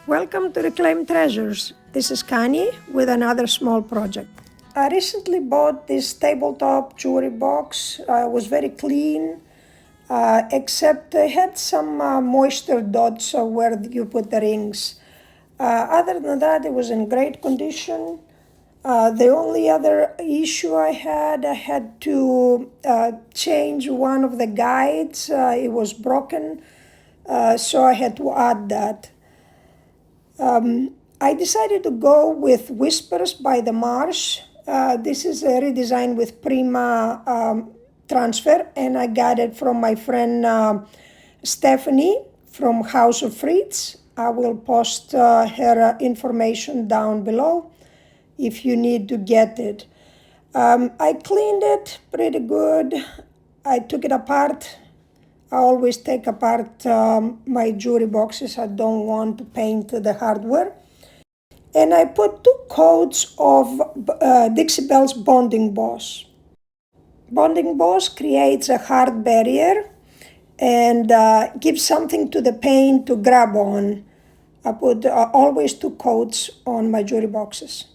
Welcome to Reclaim Treasures. This is Kanye with another small project. I recently bought this tabletop jewelry box. It was very clean, except it had some moisture dots where you put the rings. Other than that, it was in great condition. The only other issue I had to change one of the guides. It was broken, so I had to add that. I decided to go with Whispers by the Marsh. This is a redesign with Prima transfer, and I got it from my friend Stephanie from House of Frieds. I will post her information down below if you need to get it. I cleaned it pretty good. I took it apart. I always take apart my jewelry boxes. I don't want to paint the hardware. And I put 2 coats of Dixie Belle's Bonding Boss. Bonding Boss creates a hard barrier and gives something to the paint to grab on. I put always 2 coats on my jewelry boxes.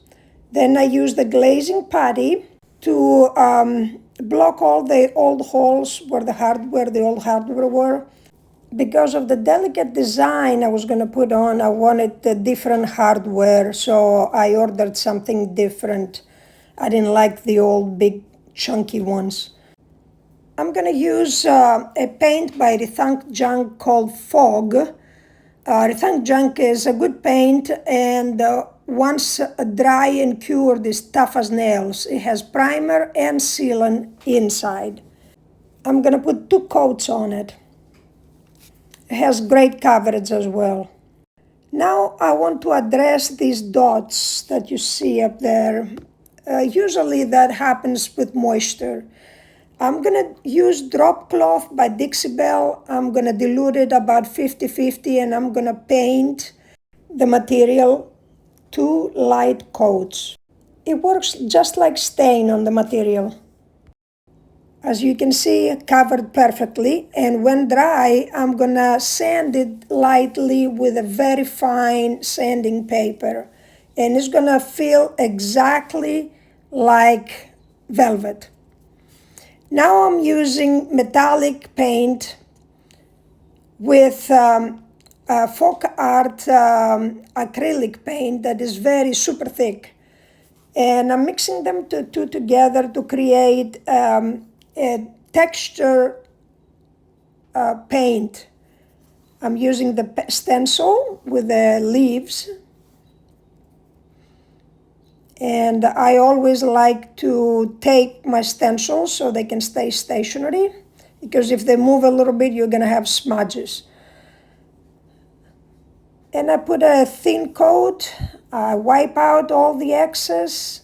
Then I use the glazing putty to block all the old holes where the old hardware were. Because of the delicate design I was going to put on, I wanted the different hardware, so I ordered something different. I didn't like the old big chunky ones. I'm going to use a paint by Rethunk Junk called Fog. Rethunk Junk is a good paint, and once dry and cured is tough as nails. It has primer and sealant inside. I'm going to put 2 coats on it. It has great coverage as well. Now I want to address these dots that you see up there. Usually that happens with moisture. I'm going to use Drop Cloth by Dixie Belle. I'm going to dilute it about 50-50, and I'm going to paint the material 2 light coats. It works just like stain on the material. As you can see, covered perfectly, and when dry, I'm going to sand it lightly with a very fine sanding paper, and it's going to feel exactly like velvet. Now I'm using metallic paint with FolkArt acrylic paint that is very super thick. And I'm mixing them two together to create a texture paint. I'm using the stencil with the leaves. And I always like to tape my stencils so they can stay stationary, because if they move a little bit, you're going to have smudges. And I put a thin coat. I wipe out all the excess.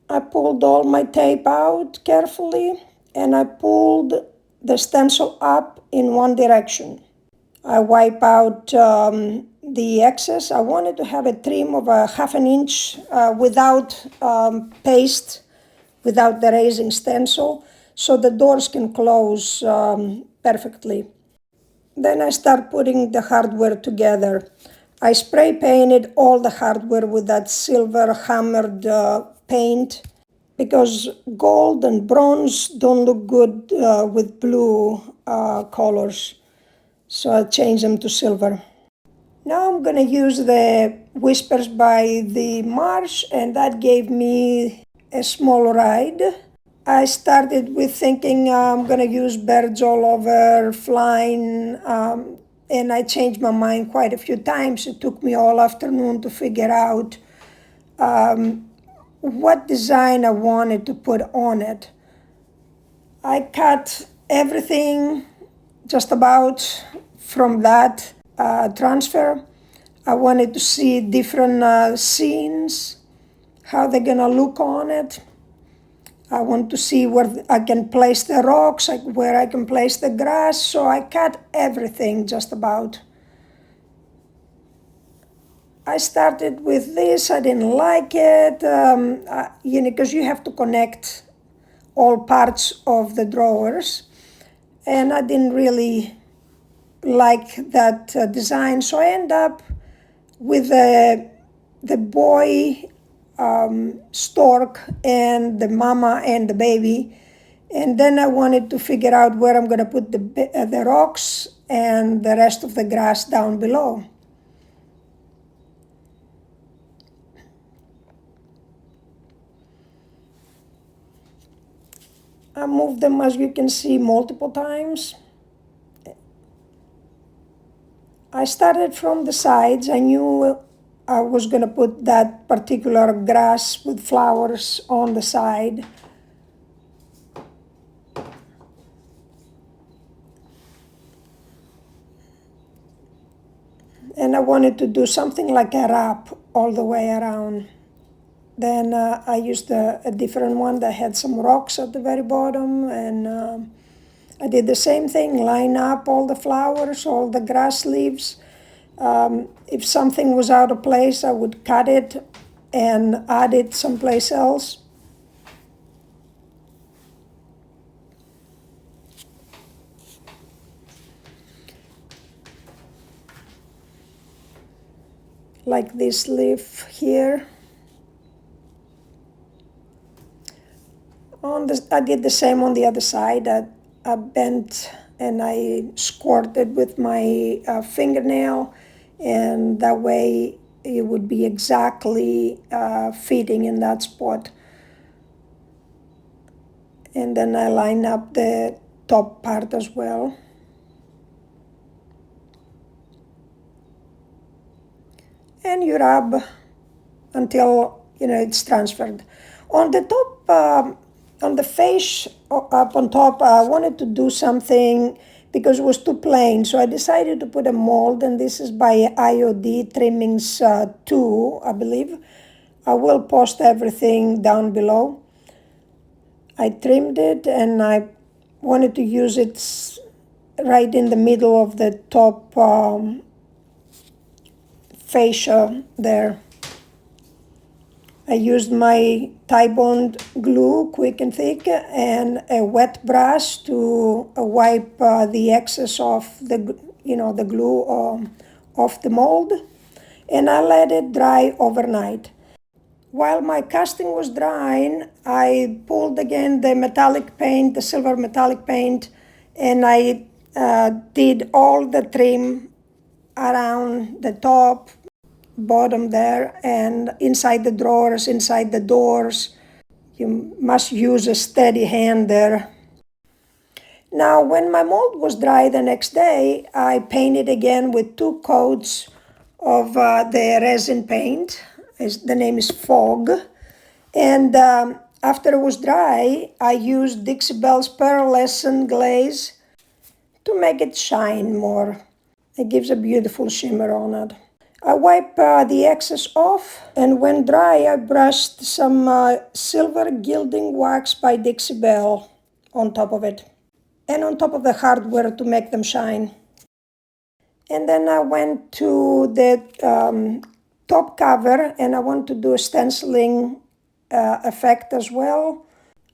I pulled all my tape out carefully, and I pulled the stencil up in one direction. I wipe out the excess. I wanted to have a trim of a ½ inch without paste, without the raising stencil, so the doors can close perfectly. Then I start putting the hardware together. I spray painted all the hardware with that silver hammered paint, because gold and bronze don't look good with blue colors. So I changed them to silver. Now I'm going to use the Whispers by the Marsh, and that gave me a small ride. I started with thinking I'm going to use birds all over, flying, and I changed my mind quite a few times. It took me all afternoon to figure out what design I wanted to put on it. I cut everything just about from that transfer. I wanted to see different scenes, how they're gonna look on it. I want to see where I can place the rocks, where I can place the grass, so I cut everything just about. I started with this. I didn't like it, because you have to connect all parts of the drawers, and I didn't really like that design, so I end up with the boy stork and the mama and the baby. And then I wanted to figure out where I'm going to put the rocks and the rest of the grass down below. I moved them, as you can see, multiple times. I started from the sides. I knew I was going to put that particular grass with flowers on the side. And I wanted to do something like a wrap all the way around. Then I used a different one that had some rocks at the very bottom, and I did the same thing, line up all the flowers, all the grass leaves. If something was out of place, I would cut it and add it someplace else. Like this leaf here. I did the same on the other side. I bent and I squirted with my fingernail, and that way it would be exactly fitting in that spot. And then I line up the top part as well. And you rub until it's transferred. On the top, on the face up on top, I wanted to do something because it was too plain. So I decided to put a mold, and this is by IOD Trimmings 2, I believe. I will post everything down below. I trimmed it, and I wanted to use it right in the middle of the top fascia there. I used my Tybond glue, quick and thick, and a wet brush to wipe the excess off the glue off the mold, and I let it dry overnight. While my casting was drying, I pulled again the metallic paint, the silver metallic paint, and I did all the trim around the top, bottom there, and inside the drawers, inside the doors. You must use a steady hand there. Now, when my mold was dry the next day, I painted again with 2 coats of the resin paint. The name is Fog. And after it was dry, I used Dixie Belle's pearlescent glaze to make it shine more. It gives a beautiful shimmer on it. I wipe the excess off, and when dry, I brushed some silver gilding wax by Dixie Belle on top of it, and on top of the hardware to make them shine. And then I went to the top cover, and I want to do a stenciling effect as well.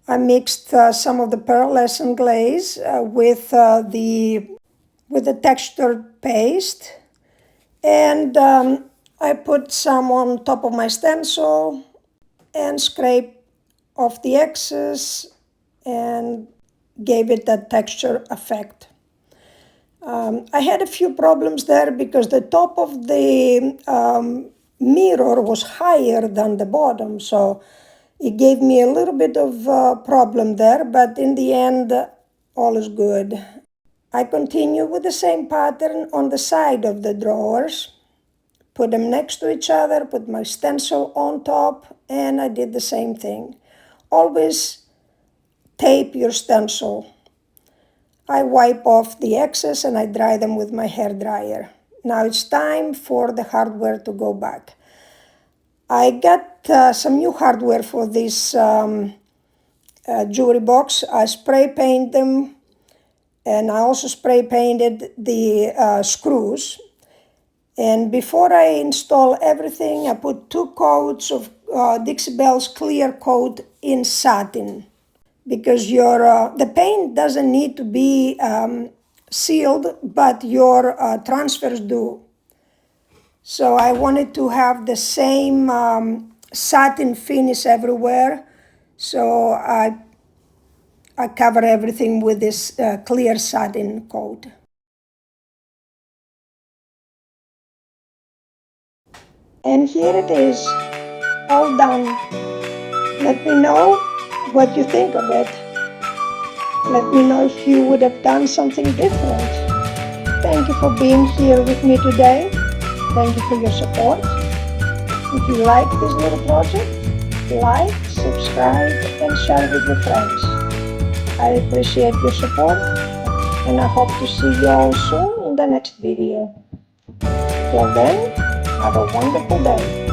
I mixed some of the pearlescent glaze with the textured paste. And I put some on top of my stencil and scraped off the excess and gave it that texture effect. I had a few problems there because the top of the mirror was higher than the bottom, so it gave me a little bit of problem there, but in the end, all is good. I continue with the same pattern on the side of the drawers, put them next to each other, put my stencil on top, and I did the same thing. Always tape your stencil. I wipe off the excess and I dry them with my hair dryer. Now it's time for the hardware to go back. I got some new hardware for this jewelry box. I spray paint them, and I also spray painted the screws. And before I install everything, I put 2 coats of Dixie Belle's clear coat in satin, because the paint doesn't need to be sealed, but your transfers do. So I wanted to have the same satin finish everywhere. So I cover everything with this clear satin coat. And here it is, all done. Let me know what you think of it. Let me know if you would have done something different. Thank you for being here with me today. Thank you for your support. If you like this little project, like, subscribe, and share with your friends. I appreciate your support, and I hope to see you all soon in the next video. Till then, have a wonderful day.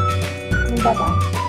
Bye-bye.